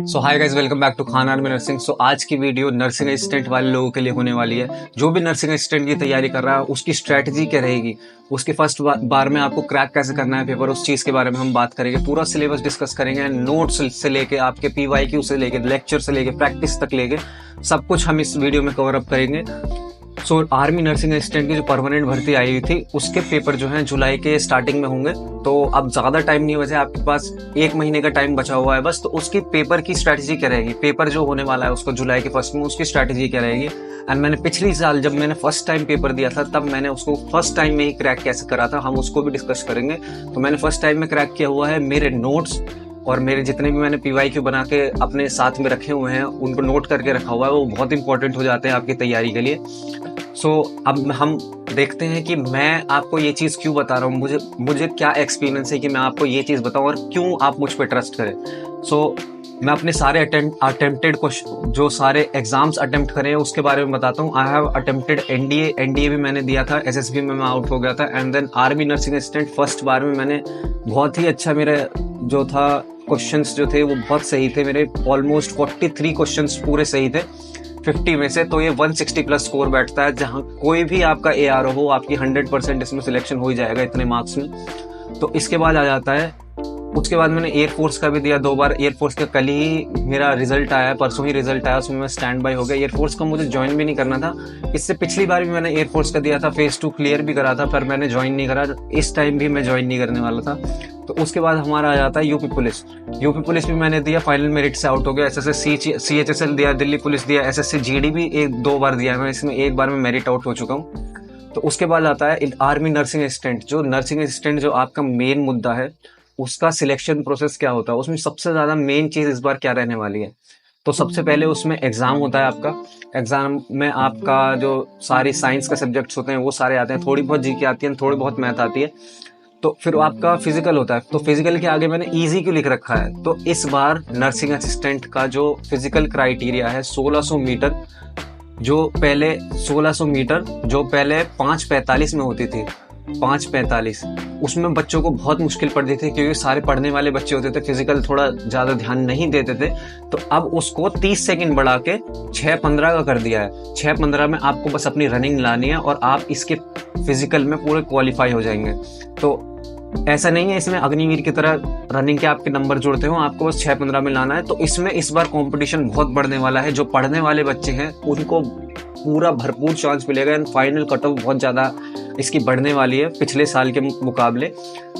So hi guys, welcome back to Khan army nursing. So आज की video nursing assistant वाले लोगों के लिए होने वाली है। जो भी नर्सिंग असिस्टेंट की तैयारी कर रहा है उसकी स्ट्रेटजी क्या रहेगी, उसके फर्स्ट बार में आपको क्रैक कैसे करना है पेपर, उस चीज़ के बारे में हम बात करेंगे। पूरा सिलेबस डिस्कस करेंगे, नोट्स से लेके आपके PYQ से लेके लेक्चर से लेके प्रैक्टिस तक लेके सब कुछ हम इस वीडियो में कवर अप करेंगे। सो आर्मी नर्सिंग असिस्टेंट की जो परमानेंट भर्ती आई हुई थी उसके पेपर जो हैं जुलाई के स्टार्टिंग में होंगे। तो अब ज़्यादा टाइम नहीं बचा, आपके पास 1 महीने का टाइम बचा हुआ है बस। तो उसकी पेपर की स्ट्रैटेजी क्या रहेगी, पेपर जो होने वाला है उसको जुलाई के फर्स्ट में, उसकी स्ट्रैटेजी क्या रहेगी। एंड मैंने पिछली साल जब मैंने फर्स्ट टाइम पेपर दिया था तब मैंने उसको फर्स्ट टाइम में ही क्रैक कैसे करा था, हम उसको भी डिस्कस करेंगे। तो मैंने फर्स्ट टाइम में क्रैक किया हुआ है, मेरे नोट्स और मेरे जितने भी मैंने PYQ बना के अपने साथ में रखे हुए हैं उनको नोट करके रखा हुआ है, वो बहुत इंपॉर्टेंट हो जाते हैं आपकी तैयारी के लिए। सो अब हम देखते हैं कि मैं आपको ये चीज़ क्यों बता रहा हूँ, मुझे क्या एक्सपीरियंस है कि मैं आपको ये चीज़ बताऊँ और क्यों आप मुझ पर ट्रस्ट करें। सो मैं अपने सारे अटेम्प्टेड जो सारे एग्जाम्स अटेम्प्ट करे हैं उसके बारे में बताता हूँ। आई हैव अटेम्प्टेड NDA भी मैंने दिया था, SSB में मैं आउट हो गया था। And then army nursing assistant first बार में मैंने बहुत ही अच्छा, मेरा जो था क्वेश्चंस जो थे वो बहुत सही थे, मेरे ऑलमोस्ट 43 क्वेश्चंस पूरे सही थे 50 में से। तो ये 160 प्लस स्कोर बैठता है, जहाँ कोई भी आपका ARO हो आपकी 100% इसमें सिलेक्शन हो ही जाएगा इतने मार्क्स में। तो इसके बाद आ जाता है, उसके बाद मैंने एयरफोर्स का भी दिया 2 बार। एयरफोर्स का कल ही मेरा रिजल्ट आया, परसों ही रिजल्ट आया, उसमें मैं स्टैंड बाय हो गया। एयरफोर्स का मुझे ज्वाइन भी नहीं करना था, इससे पिछली बार भी मैंने एयरफोर्स का दिया था, फेज 2 क्लियर भी करा था, पर मैंने ज्वाइन नहीं करा। इस टाइम भी मैं ज्वाइन नहीं करने वाला था। तो उसके बाद हमारा आ जाता है यूपी पुलिस भी मैंने दिया, फाइनल मेरिट से आउट हो गया। SSC CHSL दिया, दिल्ली पुलिस दिया, SSC GD भी 1-2 बार दिया मैं, इसमें 1 बार में मेरिट आउट हो चुका हूँ। तो उसके बाद आता है आर्मी नर्सिंग असिस्टेंट। जो नर्सिंग असिस्टेंट जो आपका मेन मुद्दा है उसका सिलेक्शन प्रोसेस क्या होता है, उसमें सबसे ज़्यादा मेन चीज़ इस बार क्या रहने वाली है। तो सबसे पहले उसमें एग्ज़ाम होता है आपका। एग्ज़ाम में आपका जो सारी साइंस के सब्जेक्ट्स होते हैं वो सारे आते हैं, थोड़ी बहुत GK आती है, थोड़ी बहुत मैथ आती है। तो फिर आपका फिजिकल होता है। तो फिजिकल के आगे मैंने ईजी क्यों लिख रखा है, तो इस बार नर्सिंग असिस्टेंट का जो फिजिकल क्राइटेरिया है 1600 मीटर, जो पहले 1600 मीटर जो पहले 5:45 में होती थी, 5:45 उसमें बच्चों को बहुत मुश्किल पड़ती थी क्योंकि सारे पढ़ने वाले बच्चे होते थे, फिजिकल थोड़ा ज़्यादा ध्यान नहीं देते थे। तो अब उसको 30 सेकंड बढ़ा के 6:15 का कर दिया है। 6:15 में आपको बस अपनी रनिंग लानी है और आप इसके फिजिकल में पूरे क्वालिफाई हो जाएंगे। तो ऐसा नहीं है इसमें अग्निवीर की तरह रनिंग के आपके नंबर जुड़ते हो, आपको बस 6:15 में लाना है। तो इसमें इस बार कंपटीशन बहुत बढ़ने वाला है, जो पढ़ने वाले बच्चे हैं उनको पूरा भरपूर चांस मिलेगा। एंड फाइनल कट ऑफ बहुत ज़्यादा इसकी बढ़ने वाली है पिछले साल के मुकाबले।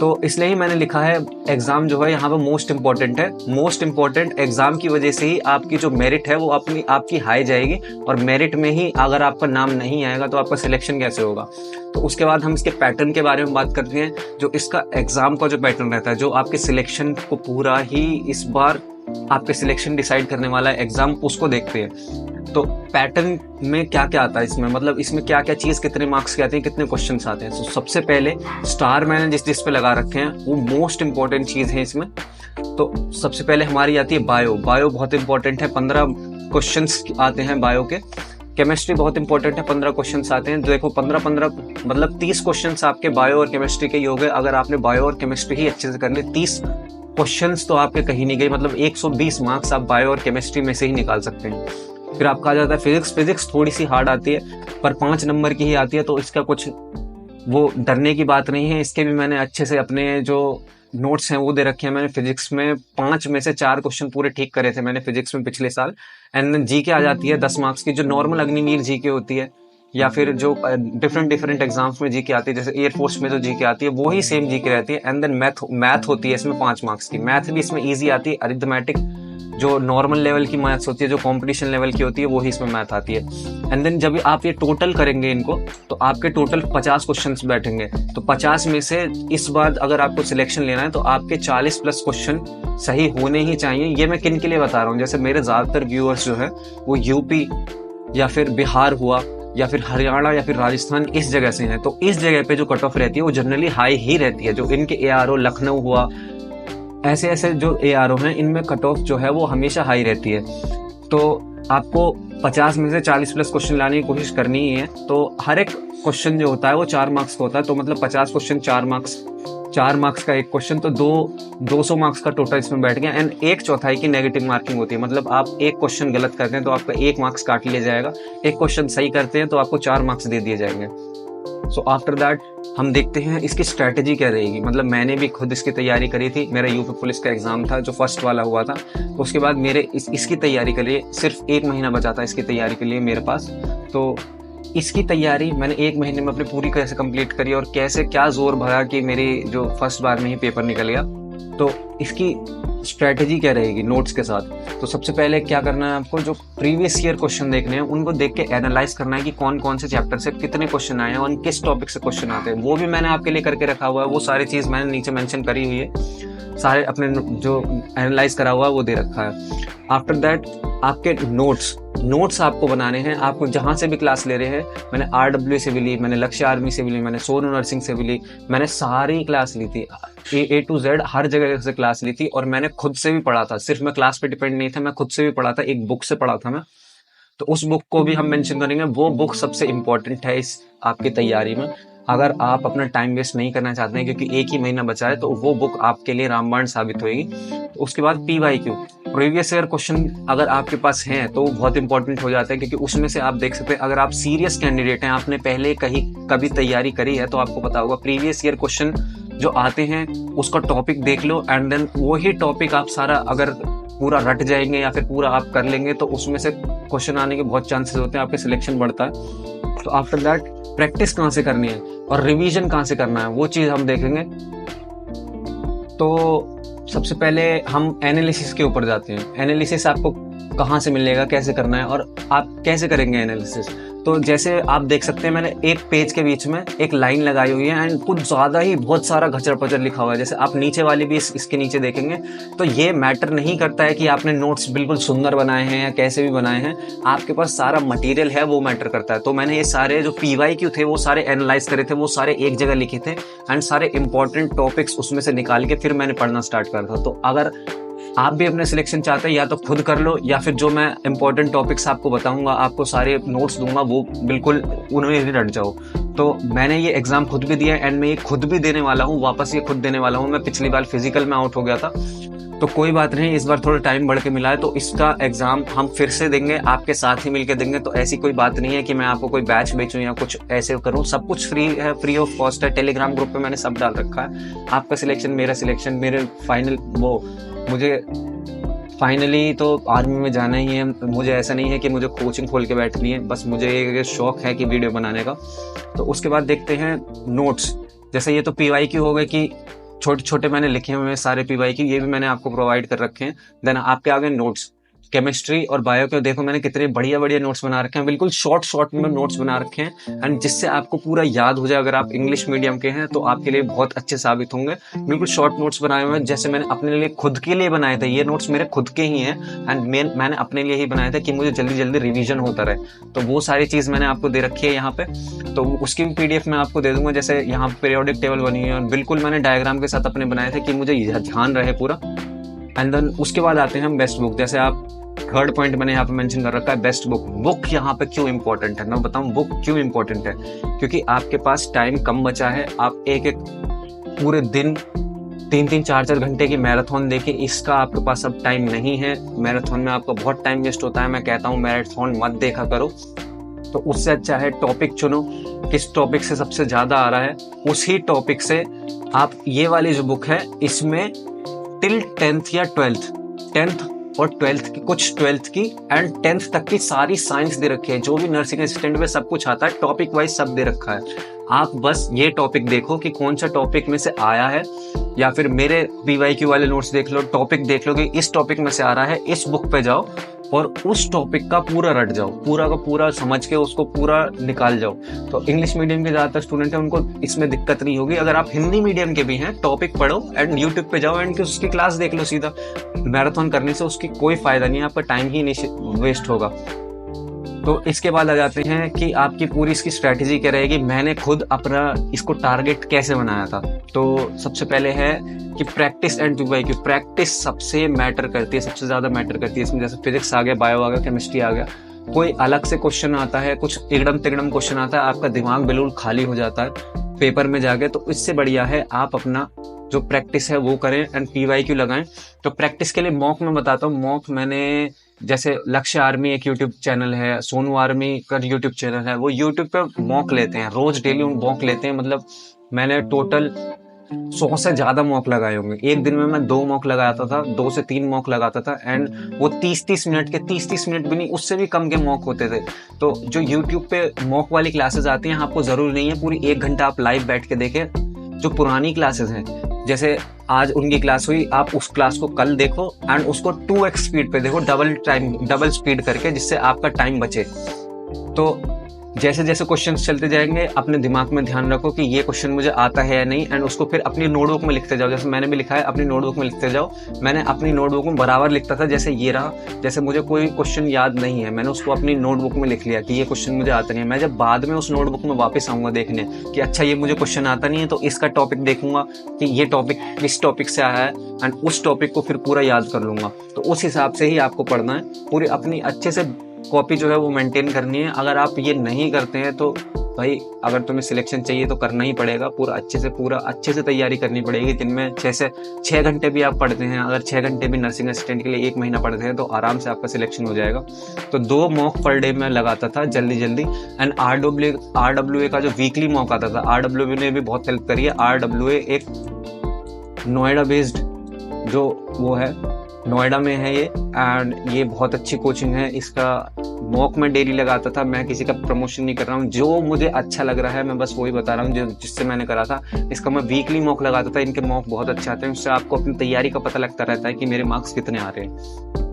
तो इसलिए ही मैंने लिखा है एग्ज़ाम जो है यहाँ पर मोस्ट इम्पॉर्टेंट है। मोस्ट इम्पॉर्टेंट एग्ज़ाम की वजह से ही आपकी जो मेरिट है वो आपकी हाई जाएगी, और मेरिट में ही अगर आपका नाम नहीं आएगा तो आपका सिलेक्शन कैसे होगा। तो उसके बाद हम इसके पैटर्न के बारे में बात करते हैं। जो इसका एग्ज़ाम का जो पैटर्न रहता है, जो आपके सिलेक्शन को पूरा ही इस बार आपके सिलेक्शन डिसाइड करने वाला है एग्ज़ाम, उसको देखते हैं। तो पैटर्न में क्या क्या आता है इसमें, मतलब इसमें क्या क्या चीज़, कितने मार्क्स के आते हैं, कितने क्वेश्चंस आते हैं। तो सबसे पहले स्टार मैंने जिस पे लगा रखे हैं वो मोस्ट इंपॉर्टेंट चीज़ है इसमें। तो सबसे पहले हमारी आती है बायो बहुत इंपॉर्टेंट है, 15 क्वेश्चंस आते हैं बायो के। केमिस्ट्री बहुत इंपॉर्टेंट है, 15 क्वेश्चंस आते हैं। देखो 15 मतलब 30 क्वेश्चंस आपके बायो और केमिस्ट्री के ही हो गए। अगर आपने बायो और केमिस्ट्री ही अच्छे से कर ली, 30 क्वेश्चंस तो आपके कहीं नहीं गए, मतलब 120 मार्क्स आप बायो और केमिस्ट्री में से ही निकाल सकते हैं। फिर आपका आ जाता है फिजिक्स थोड़ी सी हार्ड आती है पर 5 नंबर की ही आती है, तो इसका कुछ वो डरने की बात नहीं है। इसके भी मैंने अच्छे से अपने जो नोट्स हैं वो दे रखे हैं। मैंने फिजिक्स में 5 में से 4 क्वेश्चन पूरे ठीक करे थे मैंने फिजिक्स में पिछले साल। एंड देन GK आ जाती है 10 मार्क्स की, जो नॉर्मल अग्निवीर GK होती है या फिर जो डिफरेंट एग्जाम्स में GK आती है, जैसे एयरफोर्स में जो GK आती है वही सेम GK रहती है। एंड देन मैथ होती है इसमें 5 मार्क्स की। मैथ भी इसमें ईजी आती है, अरिथमेटिक जो नॉर्मल लेवल की मैथ्स होती है, जो कंपटीशन लेवल की होती है, वही इसमें मैथ आती है। एंड देन जब आप ये टोटल करेंगे इनको, तो आपके टोटल 50 क्वेश्चंस बैठेंगे। तो 50 में से इस बार अगर आपको सिलेक्शन लेना है तो आपके 40 प्लस क्वेश्चन सही होने ही चाहिए। ये मैं किन के लिए बता रहा हूँ, जैसे मेरे ज़्यादातर व्यूअर्स जो है वो UP या फिर बिहार हुआ या फिर हरियाणा या फिर राजस्थान, इस जगह से हैं। तो इस जगह पे जो कट ऑफ रहती है वो जनरली हाई ही रहती है। जो इनके ARO लखनऊ हुआ, ऐसे जो ARO हैं इनमें कट ऑफ जो है वो हमेशा हाई रहती है। तो आपको 50 में से 40 प्लस क्वेश्चन लाने की कोशिश करनी ही है। तो हर एक क्वेश्चन जो होता है वो 4 मार्क्स का होता है, तो मतलब 50 क्वेश्चन 4 मार्क्स 4 मार्क्स का एक क्वेश्चन, तो 200 मार्क्स का टोटल इसमें बैठ गया। एंड 1/4 की नेगेटिव मार्किंग होती है, मतलब आप एक क्वेश्चन गलत करते हैं तो आपका 1 मार्क्स काट लिया जाएगा, एक क्वेश्चन सही करते हैं तो आपको 4 मार्क्स दे दिए जाएंगे। सो आफ्टर दैट हम देखते हैं इसकी स्ट्रैटेजी क्या रहेगी। मतलब मैंने भी खुद इसकी तैयारी करी थी, मेरा यूपी पुलिस का एग्जाम था जो फर्स्ट वाला हुआ था, तो उसके बाद मेरे इसकी तैयारी के लिए सिर्फ 1 महीना बचा था इसकी तैयारी के लिए मेरे पास। तो इसकी तैयारी मैंने 1 महीने में अपनी पूरी कैसे कंप्लीट करी और कैसे क्या जोर भरा कि मेरी जो फर्स्ट बार में ही पेपर निकल गया। तो इसकी स्ट्रैटेजी क्या रहेगी नोट्स के साथ। तो सबसे पहले क्या करना है आपको, जो प्रीवियस ईयर क्वेश्चन देखने हैं उनको देख के एनालाइज करना है कि कौन कौन से चैप्टर से कितने क्वेश्चन आए हैं और किस टॉपिक से क्वेश्चन आते हैं, वो भी मैंने आपके लिए करके रखा हुआ है। वो सारी चीज़ मैंने नीचे मेंशन करी हुई है, सारे अपने जो एनालाइज करा हुआ है वो दे रखा है। आफ्टर दैट आपके नोट्स आपको बनाने हैं। आपको जहाँ से भी क्लास ले रहे हैं, मैंने RW से भी ली, मैंने लक्ष्य आर्मी से भी ली, मैंने सोनू नर्सिंग से भी ली, मैंने सारी क्लास ली थी, A to Z हर जगह से क्लास ली थी। और मैंने खुद से भी पढ़ा था, सिर्फ मैं क्लास पे डिपेंड नहीं था, मैं खुद से भी पढ़ा था, एक बुक से पढ़ा था मैं। तो उस बुक को भी हम मेंशन करेंगे। वो बुक सबसे इम्पोर्टेंट है इस आपकी तैयारी में। अगर आप अपना टाइम वेस्ट नहीं करना चाहते हैं, क्योंकि 1 ही महीना बचा है, तो वो बुक आपके लिए रामबाण साबित होगी। तो उसके बाद PYQ प्रीवियस ईयर क्वेश्चन अगर आपके पास हैं तो बहुत इंपॉर्टेंट हो जाता है, क्योंकि उसमें से आप देख सकते हैं, अगर आप सीरियस कैंडिडेट हैं, आपने पहले कभी तैयारी करी है, तो आपको पता होगा प्रीवियस ईयर क्वेश्चन जो आते हैं उसका टॉपिक देख लो, एंड देन वही टॉपिक आप सारा अगर पूरा रट जाएंगे या फिर पूरा आप कर लेंगे तो उसमें से क्वेश्चन आने के बहुत चांसेस होते हैं, आपके सिलेक्शन बढ़ता है। तो आफ्टर दैट प्रैक्टिस कहाँ से करनी है और रिवीजन कहाँ से करना है, वो चीज़ हम देखेंगे। तो सबसे पहले हम एनालिसिस के ऊपर जाते हैं। एनालिसिस आपको कहाँ से मिलेगा, कैसे करना है और आप कैसे करेंगे एनालिसिस। तो जैसे आप देख सकते हैं, मैंने एक पेज के बीच में एक लाइन लगाई हुई है एंड कुछ ज़्यादा ही बहुत सारा घचर पचर लिखा हुआ है। जैसे आप नीचे वाली भी इसके नीचे देखेंगे, तो ये मैटर नहीं करता है कि आपने नोट्स बिल्कुल सुंदर बनाए हैं या कैसे भी बनाए हैं, आपके पास सारा मटेरियल है, वो मैटर करता है। तो मैंने ये सारे जो PYQ थे वो सारे एनालाइज करे थे, वो सारे एक जगह लिखे थे एंड सारे इंपॉर्टेंट टॉपिक्स उसमें से निकाल के फिर मैंने पढ़ना स्टार्ट करा था। तो अगर आप भी अपने सिलेक्शन चाहते हैं, या तो खुद कर लो, या फिर जो मैं इंपॉर्टेंट टॉपिक्स आपको बताऊंगा, आपको सारे नोट्स दूंगा, वो बिल्कुल उन्हें ही रट जाओ। तो मैंने ये एग्जाम खुद भी दिया एंड मैं ये खुद भी देने वाला हूँ, वापस ये खुद देने वाला हूँ। मैं पिछली बार फिजिकल में आउट हो गया था, तो कोई बात नहीं, इस बार थोड़ा टाइम बढ़ के मिला है, तो इसका एग्जाम हम फिर से देंगे, आपके साथ ही मिलके देंगे। तो ऐसी कोई बात नहीं है कि मैं आपको कोई बैच बेचूं या कुछ ऐसे करूं, सब कुछ फ्री है, फ्री ऑफ कॉस्ट है। टेलीग्राम ग्रुप पे मैंने सब डाल रखा है, आपका सिलेक्शन मेरा सिलेक्शन, मेरे फाइनल मुझे फाइनली तो आर्मी में जाना ही है। मुझे ऐसा नहीं है कि मुझे कोचिंग खोल के बैठनी है, बस मुझे ये शौक है कि वीडियो बनाने का। तो उसके बाद देखते हैं नोट्स। जैसे ये तो PYQ हो गए कि छोटे छोटे मैंने लिखे हुए हैं सारे PYQ, ये भी मैंने आपको प्रोवाइड कर रखे हैं। देन आपके आगे नोट्स, केमिस्ट्री और बायो के देखो मैंने कितने बढ़िया बढ़िया नोट्स बना रखे हैं, बिल्कुल शॉर्ट में नोट्स बना रखे हैं एंड जिससे आपको पूरा याद हो जाए। अगर आप इंग्लिश मीडियम के हैं तो आपके लिए बहुत अच्छे साबित होंगे। बिल्कुल शॉर्ट नोट्स बनाए हुए हैं, जैसे मैंने अपने लिए खुद के लिए बनाए थे। ये नोट्स मेरे खुद के ही हैं एंड मैंने अपने लिए ही बनाए थे कि मुझे जल्दी जल्दी रिविजन होता रहे। तो वो सारी चीज़ मैंने आपको दे रखी है यहाँ पे, तो उसकी भी PDF मैं आपको दे दूंगा। जैसे यहाँ पीरियोडिक टेबल बनी हुई है और बिल्कुल मैंने डायग्राम के साथ अपने बनाए थे कि मुझे ध्यान रहे पूरा। एंड देन उसके बाद आते हैं हम बेस्ट बुक। जैसे आप थर्ड पॉइंट मैंने यहाँ पे मेंशन कर रखा है बेस्ट बुक। बुक यहाँ पे क्यों इंपॉर्टेंट है, मैं बताऊँ बुक क्यों इंपॉर्टेंट है। क्योंकि आपके पास टाइम कम बचा है, आप एक पूरे दिन 3-3, 4-4 घंटे की मैराथन देखें, इसका आपके पास अब टाइम नहीं है। मैराथन में आपका बहुत टाइम वेस्ट होता है। मैं कहता हूँ मैराथन मत देखा करो। तो उससे अच्छा है टॉपिक चुनो, किस टॉपिक से सबसे ज्यादा आ रहा है उसी टॉपिक से आप, ये वाली जो बुक है इसमें टिल 10th या 10th और 12th की, कुछ 12th की एंड 10th तक की सारी साइंस दे रखी है। जो भी नर्सिंग असिस्टेंट में सब कुछ आता है, टॉपिक वाइज सब दे रखा है। आप बस ये टॉपिक देखो कि कौन सा टॉपिक में से आया है, या फिर मेरे PYQ वाले नोट्स देख लो, टॉपिक देख लो कि इस टॉपिक में से आ रहा है, इस बुक पे जाओ और उस टॉपिक का पूरा रट जाओ, पूरा का पूरा समझ के उसको पूरा निकाल जाओ। तो इंग्लिश मीडियम के ज़्यादातर स्टूडेंट हैं, उनको इसमें दिक्कत नहीं होगी। अगर आप हिंदी मीडियम के भी हैं, टॉपिक पढ़ो एंड यूट्यूब पे जाओ एंड उसकी क्लास देख लो सीधा। मैराथन करने से उसकी कोई फ़ायदा नहीं है, आपका टाइम ही वेस्ट होगा। तो इसके बाद आ जाते हैं कि आपकी पूरी इसकी स्ट्रैटेजी क्या रहेगी। मैंने खुद अपना इसको टारगेट कैसे बनाया था। तो सबसे पहले है कि प्रैक्टिस एंड PYQ। प्रैक्टिस सबसे मैटर करती है, सबसे ज़्यादा मैटर करती है इसमें। जैसे फिजिक्स आ गया, बायो आ गया, केमिस्ट्री आ गया, कोई अलग से क्वेश्चन आता है, कुछ एकदम तिगड़म क्वेश्चन आता है, आपका दिमाग बिल्कुल खाली हो जाता है पेपर में जाके। तो इससे बढ़िया है आप अपना जो प्रैक्टिस है वो करें एंड PYQ लगाएं। तो प्रैक्टिस के लिए मॉक मैं बताता हूँ। मॉक मैंने जैसे लक्ष्य आर्मी एक यूट्यूब चैनल है, सोनू आर्मी का यूट्यूब चैनल है, वो यूट्यूब पे मॉक लेते हैं, रोज डेली मॉक लेते हैं। मतलब मैंने टोटल 100 से ज्यादा मॉक लगाए होंगे। एक दिन में मैं 2 मॉक लगाता था, 2 से 3 मॉक लगाता था एंड वो 30-30 मिनट के, 30-30 मिनट भी नहीं, उससे भी कम के मॉक होते थे। तो जो यूट्यूब पे मॉक वाली क्लासेस आती हैं, आपको जरूरी नहीं है पूरी 1 घंटा आप लाइव बैठ के देखें। जो पुरानी क्लासेस हैं, जैसे आज उनकी क्लास हुई, आप उस क्लास को कल देखो एंड उसको 2x स्पीड पे देखो, डबल स्पीड करके, जिससे आपका टाइम बचे। तो जैसे जैसे क्वेश्चंस चलते जाएंगे, अपने दिमाग में ध्यान रखो कि ये क्वेश्चन मुझे आता है या नहीं, एंड उसको फिर अपनी नोटबुक में लिखते जाओ। जैसे मैंने भी लिखा है, अपनी नोटबुक में लिखते जाओ। मैंने अपनी नोटबुक में बराबर लिखता था, जैसे ये रहा, जैसे मुझे कोई क्वेश्चन याद नहीं है, मैंने उसको अपनी नोटबुक में लिख लिया कि ये क्वेश्चन मुझे आता नहीं है। मैं जब बाद में उस नोटबुक में वापस आऊंगा देखने कि अच्छा ये मुझे क्वेश्चन आता नहीं है, तो इसका टॉपिक देखूंगा कि ये टॉपिक इस टॉपिक से आया है एंड उस टॉपिक को फिर पूरा याद कर लूंगा। तो उस हिसाब से ही आपको पढ़ना है। पूरी अपनी अच्छे से कॉपी जो है वो मेंटेन करनी है। अगर आप ये नहीं करते हैं तो भाई, अगर तुम्हें सिलेक्शन चाहिए तो करना ही पड़ेगा। पूरा अच्छे से तैयारी करनी पड़ेगी। दिन में 6 से 6 घंटे भी आप पढ़ते हैं, अगर 6 घंटे भी नर्सिंग असिस्टेंट के लिए 1 महीना पढ़ते हैं, तो आराम से आपका सिलेक्शन हो जाएगा। तो 2 मॉक पर डे में लगाता था जल्दी एंड RWA का जो वीकली मॉक आता था, RWA ने भी बहुत हेल्प करी है। RWA एक नोएडा बेस्ड जो वो है, नोएडा में है ये, एंड ये बहुत अच्छी कोचिंग है। इसका मॉक में डेली लगाता था। मैं किसी का प्रमोशन नहीं कर रहा हूँ, जो मुझे अच्छा लग रहा है मैं बस वही बता रहा हूँ, जिससे मैंने करा था। इसका मैं वीकली मॉक लगाता था। इनके मॉक बहुत अच्छे आते हैं, उससे आपको अपनी तैयारी का पता लगता रहता है कि मेरे मार्क्स कितने आ रहे हैं।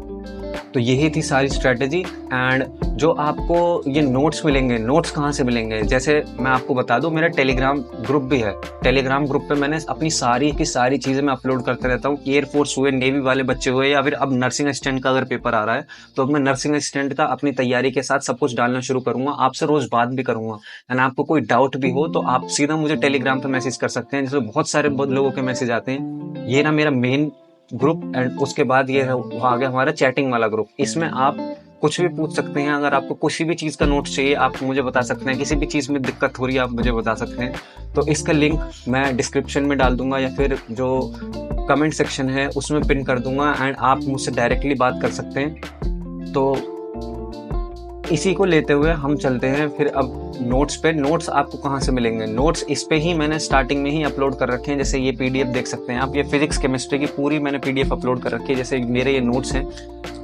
तो यही थी सारी स्ट्रेटेजी। एंड जो आपको ये नोट्स मिलेंगे, नोट्स कहाँ से मिलेंगे, जैसे मैं आपको बता दूं, मेरा टेलीग्राम ग्रुप भी है। टेलीग्राम ग्रुप पे मैंने अपनी सारी की सारी चीज़ें मैं अपलोड करते रहता हूँ। एयरफोर्स हुए, नेवी वाले बच्चे हुए, या फिर अब नर्सिंग असिस्टेंट का अगर पेपर आ रहा है, तो अब मैं नर्सिंग असिस्टेंट का अपनी तैयारी के साथ सब कुछ डालना शुरू करूंगा। आपसे रोज बात भी करूंगा एंड आपको कोई डाउट भी हो तो आप सीधा मुझे टेलीग्राम पे मैसेज कर सकते हैं। जैसे बहुत सारे लोगों के मैसेज आते हैं। ये ना मेरा मेन ग्रुप, एंड उसके बाद ये आ गया हमारा चैटिंग वाला ग्रुप। इसमें आप कुछ भी पूछ सकते हैं। अगर आपको किसी भी चीज़ का नोट चाहिए, आप मुझे बता सकते हैं। किसी भी चीज़ में दिक्कत हो रही है, आप मुझे बता सकते हैं। तो इसका लिंक मैं डिस्क्रिप्शन में डाल दूंगा या फिर जो कमेंट सेक्शन है उसमें पिन कर दूंगा, एंड आप मुझसे डायरेक्टली बात कर सकते हैं। तो इसी को लेते हुए हम चलते हैं फिर अब नोट्स पे। नोट्स आपको कहाँ से मिलेंगे? नोट्स इस पे ही मैंने स्टार्टिंग में ही अपलोड कर रखे हैं। जैसे ये PDF देख सकते हैं आप, ये फिजिक्स केमिस्ट्री की पूरी मैंने PDF अपलोड कर रखी है। जैसे मेरे ये नोट्स हैं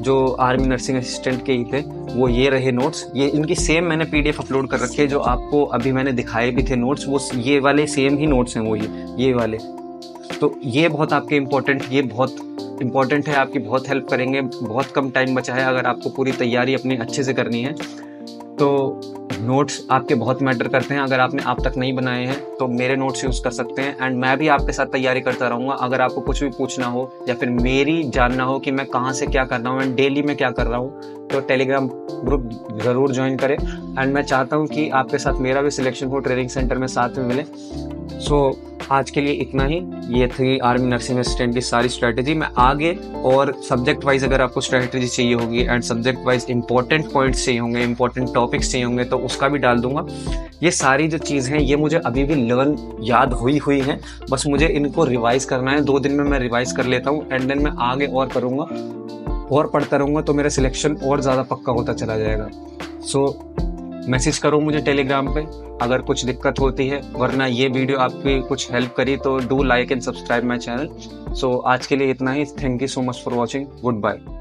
जो आर्मी नर्सिंग असिस्टेंट के ही थे, वो ये रहे नोट्स। ये इनकी सेम मैंने PDF अपलोड कर रखी है। जो आपको अभी मैंने दिखाए भी थे नोट्स, वो ये वाले सेम ही नोट्स हैं, वो ये वाले। तो ये बहुत आपके इम्पोर्टेंट है, आपकी बहुत हेल्प करेंगे। बहुत कम टाइम बचा है अगर आपको पूरी तैयारी अपनी अच्छे से करनी है, तो नोट्स आपके बहुत मैटर करते हैं। अगर आपने आप तक नहीं बनाए हैं तो मेरे नोट्स यूज़ कर सकते हैं, एंड मैं भी आपके साथ तैयारी करता रहूँगा। अगर आपको कुछ भी पूछना हो या फिर मेरी जानना हो कि मैं कहाँ से क्या कर रहा हूँ एंड डेली में क्या कर रहा हूँ, तो टेलीग्राम ग्रुप ज़रूर ज्वाइन करें। एंड मैं चाहता हूँ कि आपके साथ मेरा भी सिलेक्शन हो, ट्रेनिंग सेंटर में साथ में मिले। सो आज के लिए इतना ही। ये थी आर्मी नर्सिंग असिस्टेंट की सारी स्ट्रैटेजी। मैं आगे और सब्जेक्ट वाइज अगर आपको स्ट्रैटेजी चाहिए होगी and subject wise important points चाहिए होंगे, इंपॉर्टेंट टॉपिक्स चाहिए होंगे, तो उसका भी डाल दूंगा। ये सारी जो चीज़ हैं ये मुझे अभी भी याद हुई हैं, बस मुझे इनको रिवाइज करना है। 2 दिन में मैं रिवाइज कर लेता हूँ एंड देन मैं आगे और करूँगा और पढ़ता रहूँगा, तो मेरा सिलेक्शन और ज़्यादा पक्का होता चला जाएगा। सो मैसेज करो मुझे टेलीग्राम पे अगर कुछ दिक्कत होती है, वरना ये वीडियो आपकी कुछ हेल्प करी तो do like and subscribe my channel. So आज के लिए इतना ही। Thank you so much for watching. Good bye.